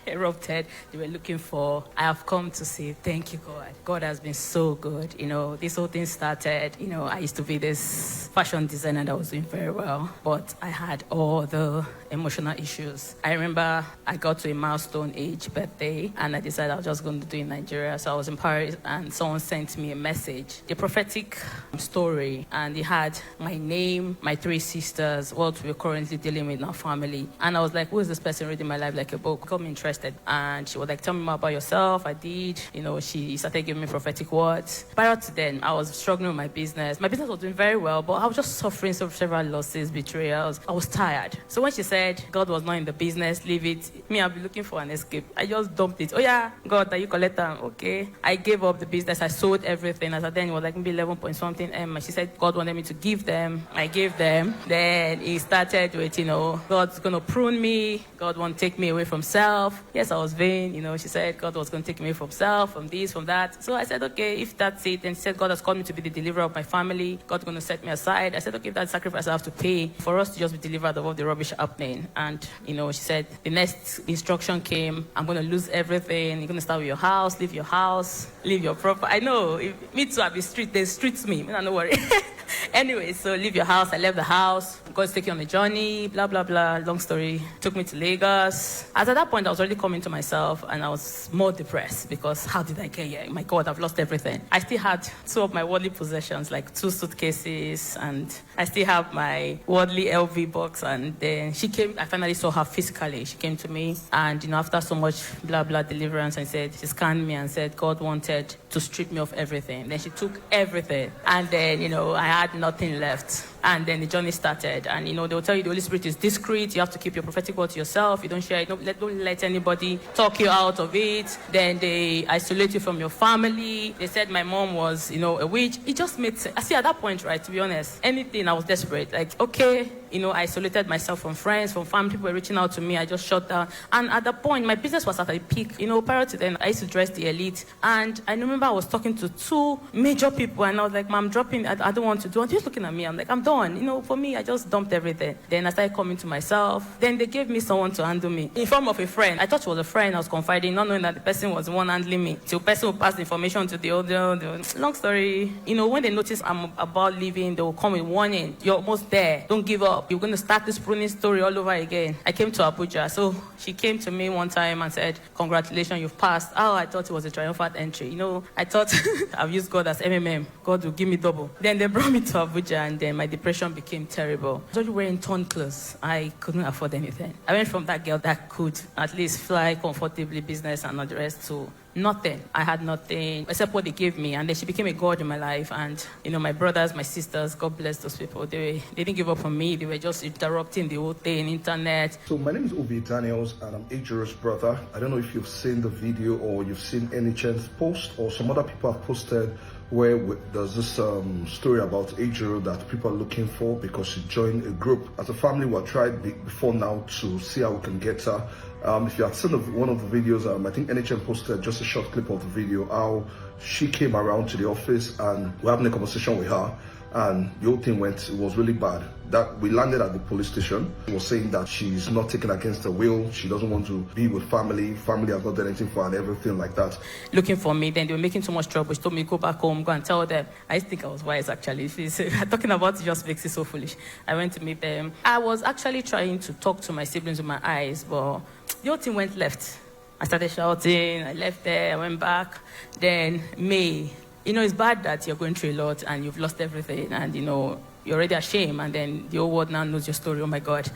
erupted. They were looking for. I have come to say thank you, God. God has been so good. This whole thing started. I used to be this fashion designer that was doing very well, but I had all the emotional issues. I remember I got to a milestone age birthday, and I decided I was just going to do it in Nigeria. So I was in Paris, and someone sent me a message, a prophetic story, and it had my name, my 3 sisters, what we're currently dealing with in our family. And I was like, who is this person reading my life like a book? Got me interested. And she was like, tell me more about yourself. I did. She started giving me prophetic words. Prior to then, I was struggling with my business. My business was doing very well, but I was just suffering several losses, betrayals. I was tired. So when she said God was not in the business, leave it, me, I'll be looking for an escape. I just dumped it. Oh yeah, God, are you collector? Okay. I gave up the business. I sold everything. As at then, it was like maybe 11 point something. And she said God wanted me to give them. I gave them. Then he started with, God's going to prune me. God won't take me away from self. Yes, I was vain. She said God was going to take me away from self, from this, from that. So I said, okay, if that's it. Then she said God has called me to be the deliverer of my family. God's going to set me aside. I said, okay, if that's sacrifice I have to pay for us to just be delivered of all the rubbish happening. And, she said the next instruction came, I'm going to lose everything. You're going to start with your house, leave your property. I know, me too, I'll be street. There's streets me. No worry. Anyway, so leave your house. I left the house. God's taking on a journey, blah, blah, blah. Long story. Took me to Lagos. As at that point, I was already coming to myself, and I was more depressed because how did I get here? My God, I've lost everything. I still had 2 of my worldly possessions, like 2 suitcases, and I still have my worldly LV box. And then she came. I finally saw her physically. She came to me, and after so much blah, blah deliverance, and said, she scanned me and said God wanted to strip me of everything. Then she took everything, and then I had nothing left. And then the journey started. And they'll tell you the Holy Spirit is discreet. You have to keep your prophetic word to yourself. You don't share it. Don't let anybody talk you out of it. Then they isolate you from your family. They said my mom was a witch. It just made sense. I see at that point, right, to be honest, anything, I was desperate. Like, okay, I isolated myself from friends, from family. People were reaching out to me. I just shut down. And at that point, my business was at a peak. Prior to then, I used to dress the elite. And I remember I was talking to 2 major people, and I was like, Mom, I'm dropping. I don't want to do it. Just looking at me, I'm like, I'm done. For me, I just dumped everything. Then I started coming to myself. Then they gave me someone to handle me in form of a friend. I thought she was a friend. I was confiding, not knowing that the person was the one handling me. So the person will pass the information to the other. Long story. When they notice I'm about leaving, they will come with warning. You're almost there. Don't give up. You're going to start this pruning story all over again. I came to Abuja. So she came to me one time and said, congratulations, you've passed. Oh, I thought it was a triumphant entry. I thought I've used God as MMM. God will give me double. Then they brought me to Abuja, and then my depression became terrible. I was already wearing torn clothes. I couldn't afford anything. I went from that girl that could at least fly comfortably, business and all the rest, to nothing. I had nothing except what they gave me. And then she became a God in my life. And, my brothers, my sisters, God bless those people. They didn't give up on me. They were just interrupting the whole thing, internet. So my name is Obi Daniels, and I'm Ejoro's brother. I don't know if you've seen the video or you've seen any chance post, or some other people have posted where there's this story about Ejoro that people are looking for because she joined a group. As a family, we've tried before now to see how we can get her. If you have seen one of the videos, I think NHM posted just a short clip of the video, how she came around to the office and we're having a conversation with her, and the whole thing it was really bad. That we landed at the police station. She was saying that she's not taken against her will. She doesn't want to be with family. Family has not done anything for her and everything like that. Looking for me, then they were making too much trouble. She told me, go back home, go and tell them. I used to think I was wise, actually. Talking about it just makes it so foolish. I went to meet them. I was actually trying to talk to my siblings with my eyes, but the whole thing went left. I started shouting. I left there. I went back. Then May. It's bad that you're going through a lot and you've lost everything, and you're already ashamed, and then the whole world now knows your story. Oh my God.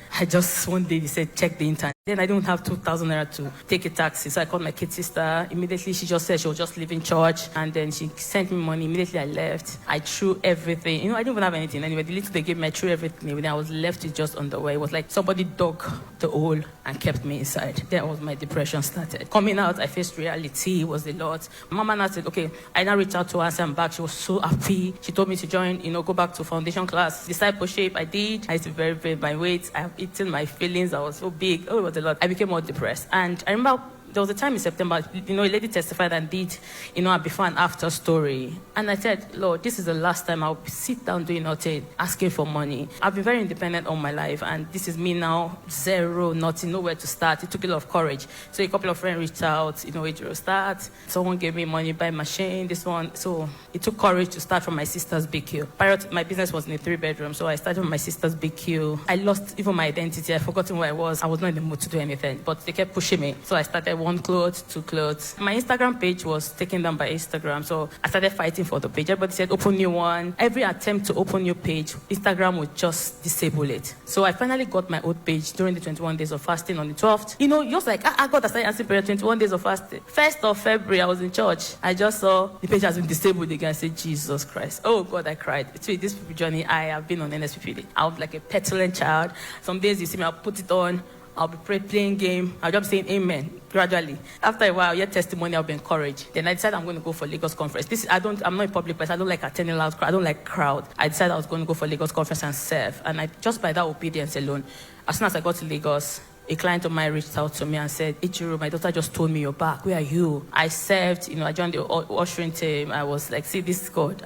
One day they said, check the internet. Then I don't have 2,000 naira to take a taxi. So I called my kid sister. Immediately she just said she was just leaving church, and then she sent me money. Immediately I left. I threw everything. I didn't even have anything. Anyway, the little they gave me, I threw everything. Then I was left with just underwear. It was like somebody dug the hole and kept me inside. Then was my depression started. Coming out, I faced reality. It was a lot. Mama now said, okay, I now reached out to her and I'm back. She was so happy. She told me to join, go back to foundation class. Discipleship, I did. I used to be very, very my weight. I have eaten my feelings. I was so big. Oh, it was a lot. I became more depressed. And I remember there was a time in September, a lady testified and did, a before and after story. And I said, Lord, this is the last time I'll sit down doing nothing, asking for money. I've been very independent all my life, and this is me now, zero, nothing, nowhere to start. It took a lot of courage. So a couple of friends reached out, Ejiro, start. Someone gave me money, buy machine, this one. So it took courage to start from my sister's BQ. Prior to, my business was in a 3-bedroom, so I started from my sister's BQ. I lost even my identity. I forgotten where I was. I was not in the mood to do anything, but they kept pushing me. So I started 1 clothes, 2 clothes. My Instagram page was taken down by Instagram, so I started fighting for the page. Everybody said, open new one. Every attempt to open new page, Instagram would just disable it. So I finally got my old page during the 21 days of fasting on the 12th. Just like, I got a started prayer, 21 days of fasting. 1st of February, I was in church. I just saw the page has been disabled again. I said, Jesus Christ. Oh God, I cried. It's this journey, I have been on Nsppd. I was like a petulant child. Some days you see me, I'll put it on. I'll be playing game. I'll just saying amen gradually. After a while, I get testimony, I'll be encouraged. Then I decided I'm going to go for Lagos conference. I'm not a public person. I don't like attending loud crowd. I don't like crowd. I decided I was going to go for Lagos conference and serve. And just by that obedience alone, as soon as I got to Lagos, a client of mine reached out to me and said, Ejiro, my daughter just told me you're back. Where are you? I served, I joined the ushering team. I was like, see, this is God.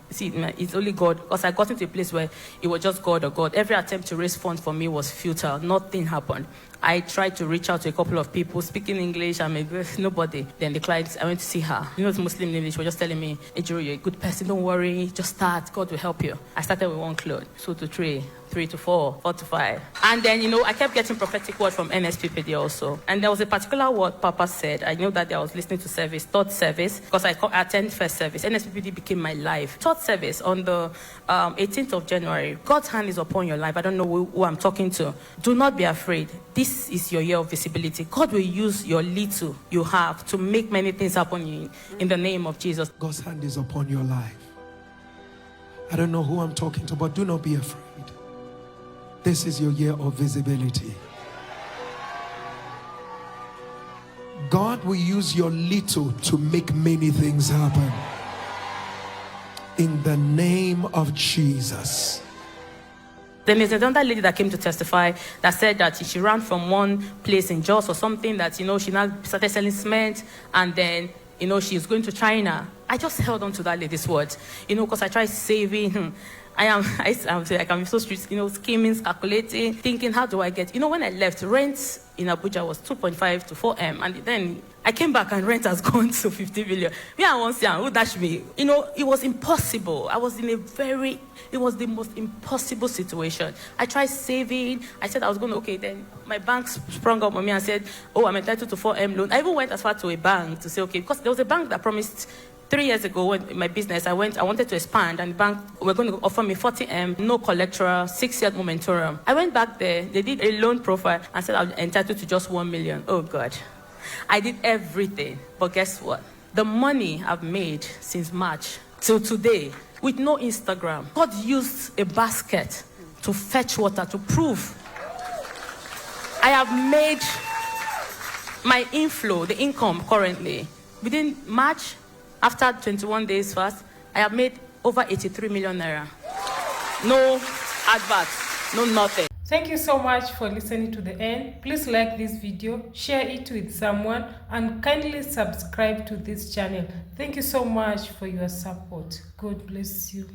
It's only God. Because I got into a place where it was just God or God. Every attempt to raise funds for me was futile. Nothing happened. I tried to reach out to a couple of people speaking English. Nobody. Then the clients, I went to see her. It's Muslim English. She was just telling me, Ejiro, you're a good person. Don't worry. Just start. God will help you. I started with 1 cloth, 2 to 3. 3 to 4, 4 to 5. And then, I kept getting prophetic word from Nsppd also. And there was a particular word Papa said. I knew that I was listening to service, 3rd service, because I attend 1st service. Nsppd became my life. 3rd service on the 18th of January. God's hand is upon your life. I don't know who I'm talking to. Do not be afraid. This is your year of visibility. God will use your little you have to make many things happen in the name of Jesus. God's hand is upon your life. I don't know who I'm talking to, but do not be afraid. This is your year of visibility. God will use your little to make many things happen. In the name of Jesus. Then there's another lady that came to testify that said that she ran from one place in Jos or something that, she now started selling cement, and then, she's going to China. I just held on to that lady's words, because I tried saving. I can be so street, scheming, calculating, thinking, how do I get, when I left, rent in Abuja was 2.5 to 4M, and then I came back and rent has gone to 50 million. Me and one say, who dashed me? It was impossible. I was in it was the most impossible situation. I tried saving. I said I was going to, then my bank sprung up on me and said, I'm entitled to 4M loan. I even went as far to a bank to say, because there was a bank that promised 3 years ago, in my business, I wanted to expand, and the bank were going to offer me 40M, no collateral, 6-year moratorium. I went back there, they did a loan profile, and said I was entitled to just 1 million. Oh God. I did everything, but guess what? The money I've made since March till today, with no Instagram, God used a basket to fetch water to prove. I have made my inflow, the income currently, within March, after 21 days fast, I have made over 83 million naira. No adverts, no nothing. Thank you so much for listening to the end. Please like this video, share it with someone, and kindly subscribe to this channel. Thank you so much for your support. God bless you.